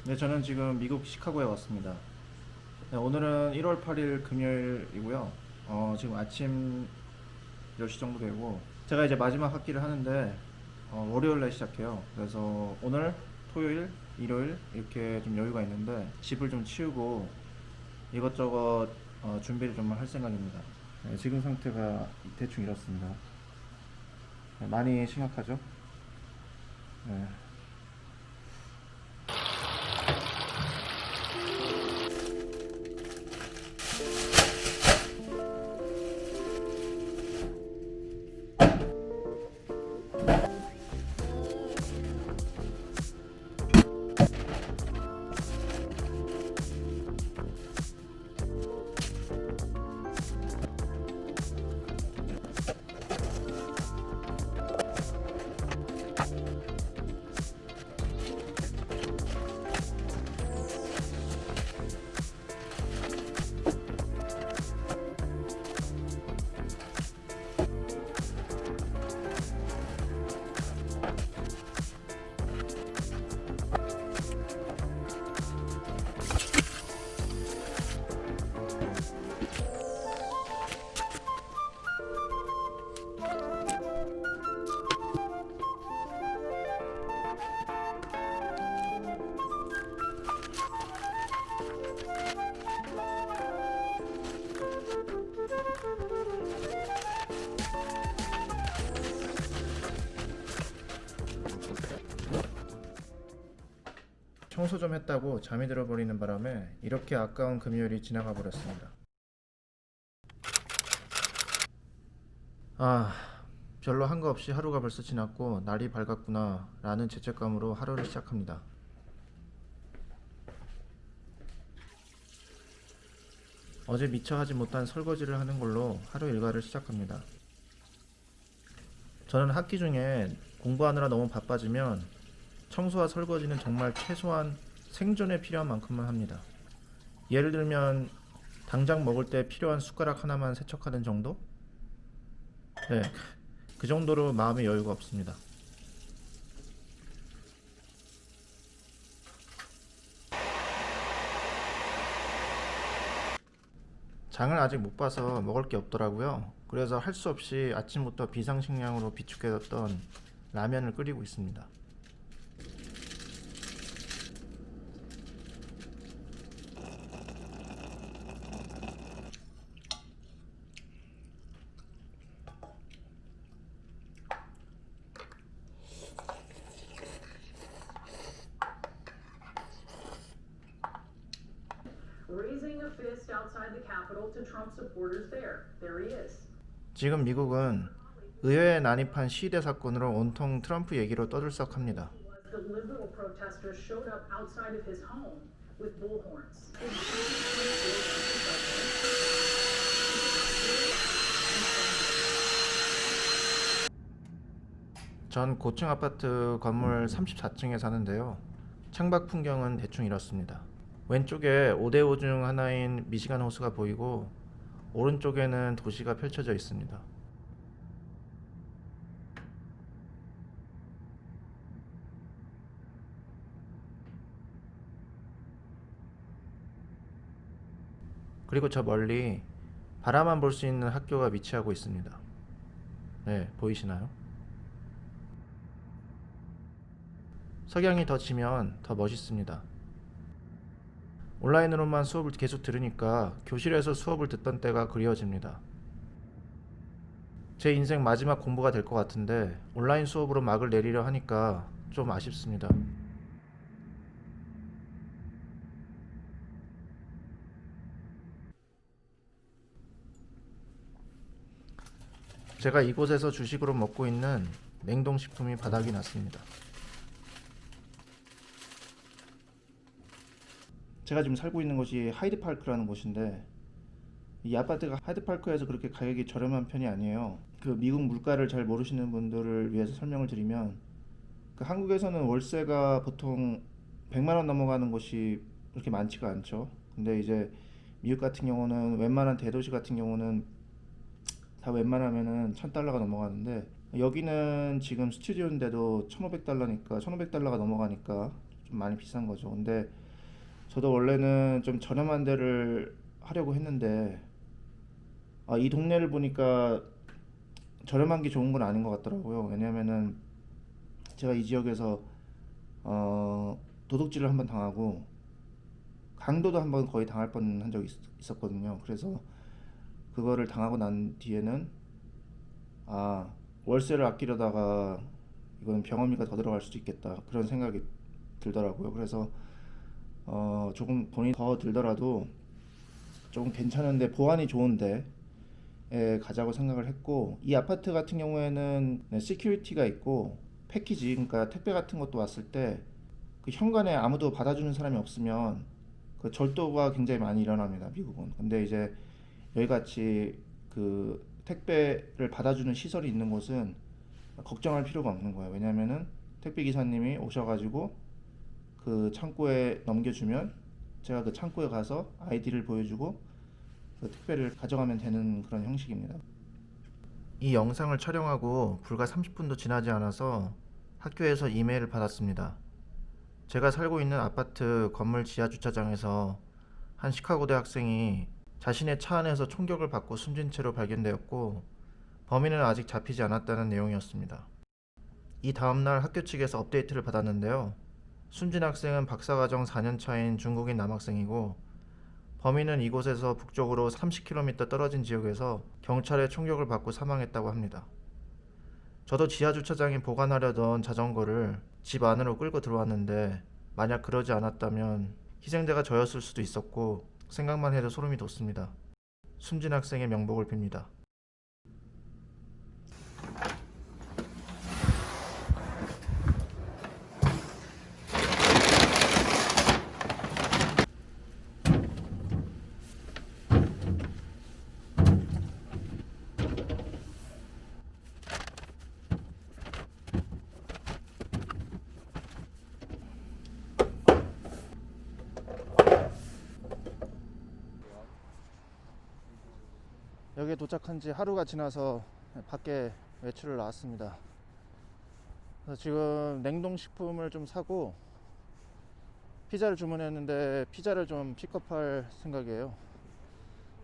네, 저는 지금 미국 시카고에 왔습니다. 네, 오늘은 1월 8일 금요일이고요. 지금 아침 10시 정도 되고, 제가 이제 마지막 학기를 하는데, 월요일에 시작해요. 그래서 오늘, 토요일, 일요일, 이렇게 좀 여유가 있는데, 집을 좀 치우고, 이것저것 준비를 좀 할 생각입니다. 네, 지금 상태가 대충 이렇습니다. 네, 많이 심각하죠? 네. 청소 좀 했다고 잠이 들어버리는 바람에 이렇게 아까운 금요일이 지나가 버렸습니다. 아, 별로 한 거 없이 하루가 벌써 지났고 날이 밝았구나 라는 죄책감으로 하루를 시작합니다. 어제 미처 하지 못한 설거지를 하는 걸로 하루 일과를 시작합니다. 저는 학기 중에 공부하느라 너무 바빠지면 청소와 설거지는 정말 최소한 생존에 필요한 만큼만 합니다. 예를 들면 당장 먹을 때 필요한 숟가락 하나만 세척하는 정도? 네, 그 정도로 마음의 여유가 없습니다. 장을 아직 못 봐서 먹을 게 없더라고요. 그래서 할 수 없이 아침부터 비상식량으로 비축해뒀던 라면을 끓이고 있습니다. Raising a fist outside the Capitol to Trump supporters there. There he is. 지금 미국은 의회에 난입한 시위대 사건으로 온통 트럼프 얘기로 떠들썩합니다. The liberal protesters showed up outside of his home with bullhorns. 전 고층 아파트 건물 34층에 사는데요. 창밖 풍경은 대충 이렇습니다. 왼쪽에 5대5 중 하나인 미시간 호수가 보이고 오른쪽에는 도시가 펼쳐져 있습니다. 그리고 저 멀리 바라만 볼 수 있는 학교가 위치하고 있습니다. 네, 보이시나요? 석양이 더 지면 더 멋있습니다. 온라인으로만 수업을 계속 들으니까 교실에서 수업을 듣던 때가 그리워집니다. 제 인생 마지막 공부가 될 것 같은데 온라인 수업으로 막을 내리려 하니까 좀 아쉽습니다. 제가 이곳에서 주식으로 먹고 있는 냉동식품이 바닥이 났습니다. 제가 지금 살고 있는 곳이 하이드파크라는 곳인데 이 아파트가 하이드파크에서 그렇게 가격이 저렴한 편이 아니에요. 그 미국 물가를 잘 모르시는 분들을 위해서 설명을 드리면 그 한국에서는 월세가 보통 100만 원 넘어가는 곳이 그렇게 많지가 않죠. 근데 이제 미국 같은 경우는 웬만한 대도시 같은 경우는 다 웬만하면은 1000달러가 넘어가는데 여기는 지금 스튜디오인데도 1500달러니까 1500달러가 넘어가니까 좀 많이 비싼 거죠. 근데 저도 원래는 좀 저렴한 데를 하려고 했는데 이 동네를 보니까 저렴한 게 좋은 건 아닌 것 같더라고요. 왜냐면은 제가 이 지역에서 도둑질을 한번 당하고 강도도 한번 거의 당할 뻔한 적이 있었거든요. 그래서 그거를 당하고 난 뒤에는 월세를 아끼려다가 이건 병원비가 더 들어갈 수도 있겠다 그런 생각이 들더라고요. 그래서 조금 돈이 더 들더라도 조금 괜찮은데 보안이 좋은데 가자고 생각을 했고, 이 아파트 같은 경우에는 시큐리티가 있고 패키지, 그러니까 택배 같은 것도 왔을 때 그 현관에 아무도 받아주는 사람이 없으면 그 절도가 굉장히 많이 일어납니다, 미국은. 근데 이제 여기 같이 그 택배를 받아주는 시설이 있는 곳은 걱정할 필요가 없는 거예요. 왜냐면은 택배 기사님이 오셔가지고 그 창고에 넘겨주면 제가 그 창고에 가서 아이디를 보여주고 그 택배를 가져가면 되는 그런 형식입니다. 이 영상을 촬영하고 불과 30분도 지나지 않아서 학교에서 이메일을 받았습니다. 제가 살고 있는 아파트 건물 지하 주차장에서 한 시카고대 학생이 자신의 차 안에서 총격을 받고 숨진 채로 발견되었고, 범인은 아직 잡히지 않았다는 내용이었습니다. 이 다음날 학교 측에서 업데이트를 받았는데요. 숨진 학생은 박사과정 4년차인 중국인 남학생이고, 범인은 이곳에서 북쪽으로 30km 떨어진 지역에서 경찰의 총격을 받고 사망했다고 합니다. 저도 지하 주차장에 보관하려던 자전거를 집 안으로 끌고 들어왔는데, 만약 그러지 않았다면 희생자가 저였을 수도 있었고 생각만 해도 소름이 돋습니다. 숨진 학생의 명복을 빕니다. 여기에 도착한 지 하루가 지나서 밖에 외출을 나왔습니다. 그래서 지금 냉동식품을 좀 사고 피자를 주문했는데 피자를 좀 픽업할 생각이에요.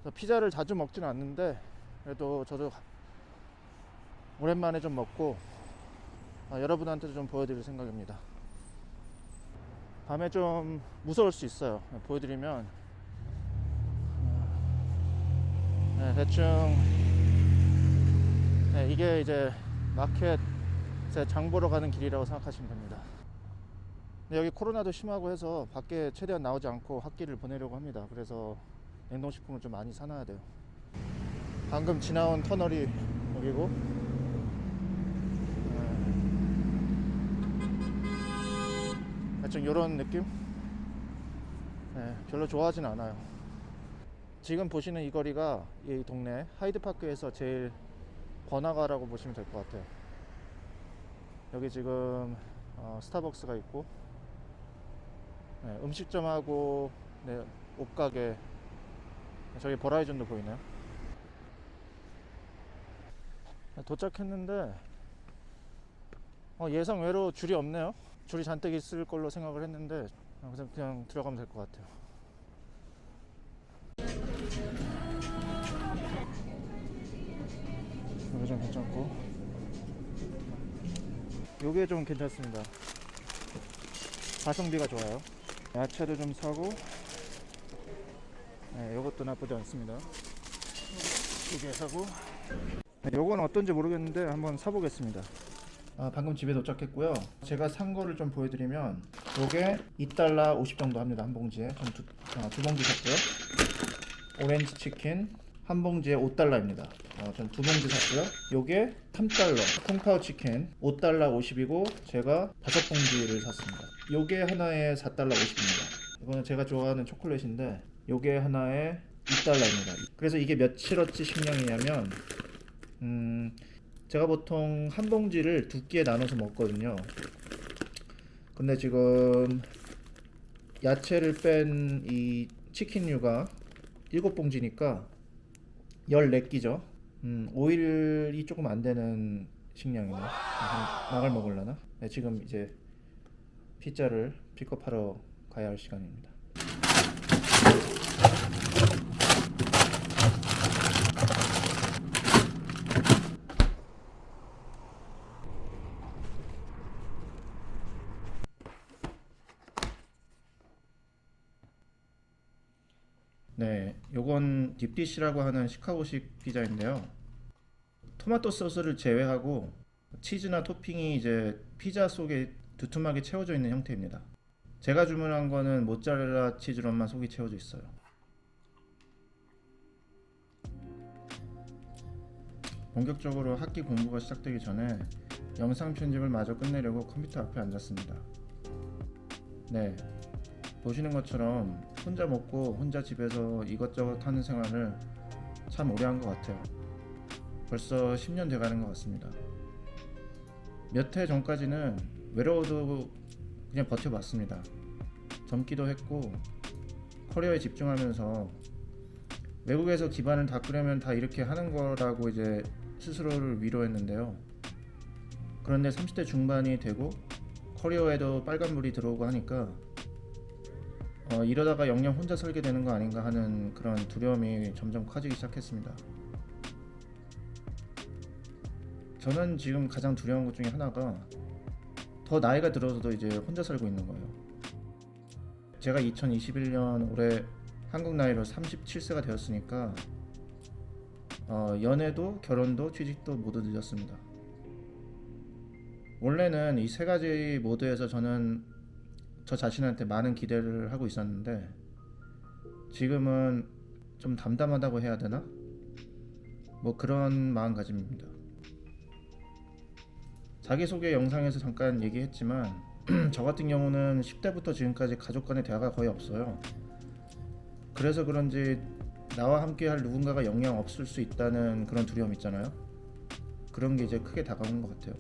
그래서 피자를 자주 먹지는 않는데 그래도 저도 오랜만에 좀 먹고 여러분한테도 좀 보여드릴 생각입니다. 밤에 좀 무서울 수 있어요. 보여드리면 대충 이게 이제 마켓에 장 보러 가는 길이라고 생각하시면 됩니다. 근데 여기 코로나도 심하고 해서 밖에 최대한 나오지 않고 학기를 보내려고 합니다. 그래서 냉동식품을 좀 많이 사놔야 돼요. 방금 지나온 터널이 여기고, 대충 이런 느낌? 별로 좋아하진 않아요. 지금 보시는 이 거리가 이 동네 하이드파크에서 제일 번화가라고 보시면 될 것 같아요. 여기 지금 스타벅스가 있고, 음식점하고 옷가게, 저기 버라이즌도 보이네요. 도착했는데 예상외로 줄이 없네요. 줄이 잔뜩 있을 걸로 생각을 했는데 그냥 들어가면 될 것 같아요. 여기 좀 괜찮고, 요게 좀 괜찮습니다. 가성비가 좋아요. 야채도 좀 사고, 요것도 나쁘지 않습니다. 두개 사고, 요건 어떤지 모르겠는데 한번 사보겠습니다. 방금 집에 도착했고요. 제가 산 거를 좀 보여드리면 요게 $2 50 정도 합니다. 한 봉지에. 전 두 봉지 샀고요. 오렌지 치킨 한 봉지에 $5입니다. 전 두 봉지 샀고요. 요게 $3 콩파오 치킨 $5 50이고 제가 5봉지를 샀습니다. 요게 하나에 $4 50입니다. 이거는 제가 좋아하는 초콜릿인데 요게 하나에 $2입니다. 그래서 이게 며칠어치 식량이냐면 제가 보통 한 봉지를 두 끼에 나눠서 먹거든요. 근데 지금 야채를 뺀 이 치킨류가 7봉지니까 14끼죠. 5일이 조금 안 되는 식량이네. 나갈 먹으려나? 지금 이제 피자를 픽업하러 가야 할 시간입니다. 네, 요건 딥디시라고 하는 시카고식 피자인데요. 토마토 소스를 제외하고 치즈나 토핑이 이제 피자 속에 두툼하게 채워져 있는 형태입니다. 제가 주문한 거는 모짜렐라 치즈로만 속이 채워져 있어요. 본격적으로 학기 공부가 시작되기 전에 영상 편집을 마저 끝내려고 컴퓨터 앞에 앉았습니다. 네, 보시는 것처럼 혼자 먹고 혼자 집에서 이것저것 하는 생활을 참 오래 한 것 같아요. 벌써 10년 돼가는 것 같습니다. 몇 해 전까지는 외로워도 그냥 버텨봤습니다. 젊기도 했고 커리어에 집중하면서 외국에서 기반을 닦으려면 다 이렇게 하는 거라고 이제 스스로를 위로했는데요. 그런데 30대 중반이 되고 커리어에도 빨간불이 들어오고 하니까 이러다가 영영 혼자 살게 되는 거 아닌가 하는 그런 두려움이 점점 커지기 시작했습니다. 저는 지금 가장 두려운 것 중에 하나가 더 나이가 들어서도 이제 혼자 살고 있는 거예요. 제가 2021년 올해 한국 나이로 37세가 되었으니까 연애도 결혼도 취직도 모두 늦었습니다. 원래는 이 세 가지 모드에서 저는 저 자신한테 많은 기대를 하고 있었는데 지금은 좀 담담하다고 해야 되나? 뭐 그런 마음가짐입니다. 자기소개 영상에서 잠깐 얘기했지만 저 같은 경우는 10대부터 지금까지 가족 간의 대화가 거의 없어요. 그래서 그런지 나와 함께 할 누군가가 영영 없을 수 있다는 그런 두려움 있잖아요. 그런 게 이제 크게 다가오는 것 같아요.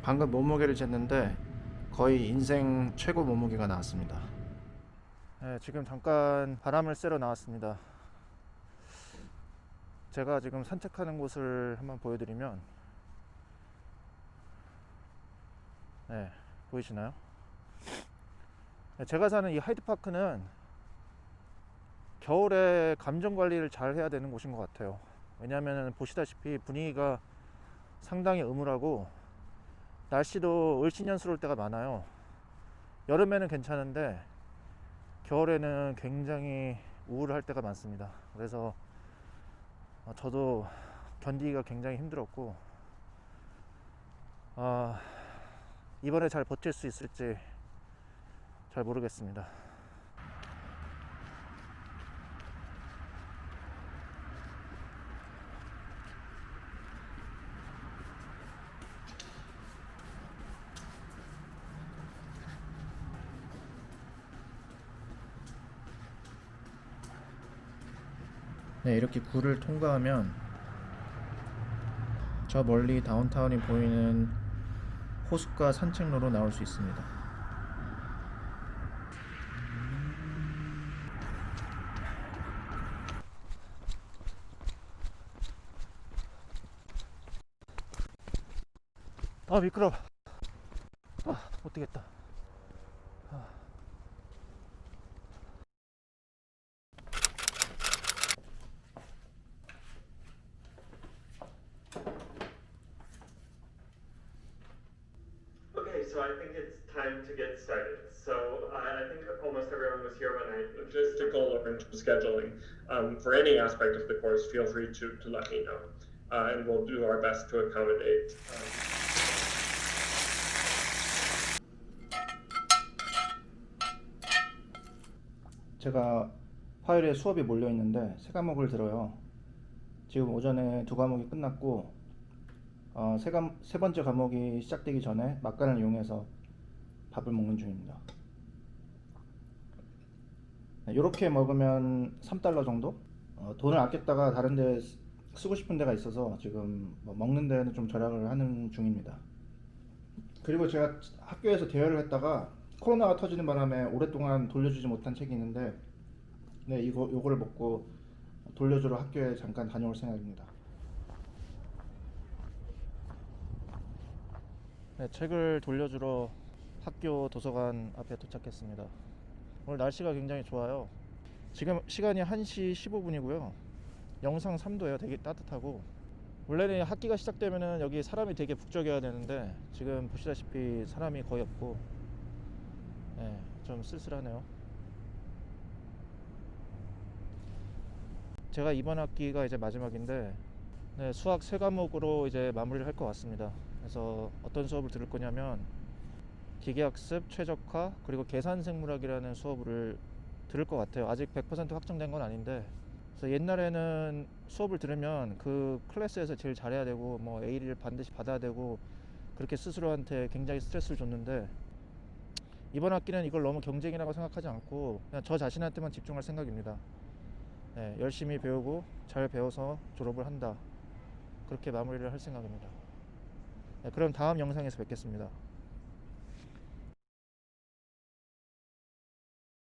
방금 몸무게를 쟀는데 거의 인생 최고 몸무게가 나왔습니다. 네, 지금 잠깐 바람을 쐬러 나왔습니다. 제가 지금 산책하는 곳을 한번 보여드리면 네, 보이시나요? 네, 제가 사는 이 하이드파크는 겨울에 감정 관리를 잘 해야 되는 곳인 것 같아요. 왜냐하면 보시다시피 분위기가 상당히 음울하고 날씨도 을씨년스러울 때가 많아요. 여름에는 괜찮은데 겨울에는 굉장히 우울할 때가 많습니다. 그래서 저도 견디기가 굉장히 힘들었고 이번에 잘 버틸 수 있을지 잘 모르겠습니다. 네, 이렇게 굴을 통과하면 저 멀리 다운타운이 보이는 호숫가 산책로로 나올 수 있습니다. 미끄러워. 못 되겠다. Okay, so I think it's time to get started. So I think almost everyone was here when I logistical or into scheduling. For any aspect of the course, feel free to let me know, and we'll do our best to accommodate. 제가 화요일에 수업이 몰려 있는데 세 과목을 들어요. 지금 오전에 두 과목이 끝났고 세 번째 과목이 시작되기 전에 막간을 이용해서 밥을 먹는 중입니다. 이렇게 먹으면 3달러 정도? 돈을 아꼈다가 다른 데 쓰고 싶은 데가 있어서 지금 먹는 데는 좀 절약을 하는 중입니다. 그리고 제가 학교에서 대여를 했다가 코로나가 터지는 바람에 오랫동안 돌려주지 못한 책이 있는데, 네, 요거를 먹고 돌려주러 학교에 잠깐 다녀올 생각입니다. 네, 책을 돌려주러 학교 도서관 앞에 도착했습니다. 오늘 날씨가 굉장히 좋아요. 지금 시간이 1시 15분이고요. 영상 3도예요. 되게 따뜻하고, 원래는 학기가 시작되면은 여기 사람이 되게 북적여야 되는데 지금 보시다시피 사람이 거의 없고, 네, 좀 쓸쓸하네요. 제가 이번 학기가 이제 마지막인데, 네, 수학 3과목으로 이제 마무리를 할 것 같습니다. 그래서 어떤 수업을 들을 거냐면 기계학습, 최적화, 그리고 계산생물학이라는 수업을 들을 것 같아요. 아직 100% 확정된 건 아닌데, 그래서 옛날에는 수업을 들으면 그 클래스에서 제일 잘해야 되고 뭐 A를 반드시 받아야 되고 그렇게 스스로한테 굉장히 스트레스를 줬는데, 이번 학기는 이걸 너무 경쟁이라고 생각하지 않고 그냥 저 자신한테만 집중할 생각입니다. 네, 열심히 배우고 잘 배워서 졸업을 한다, 그렇게 마무리를 할 생각입니다. 네, 그럼 다음 영상에서 뵙겠습니다.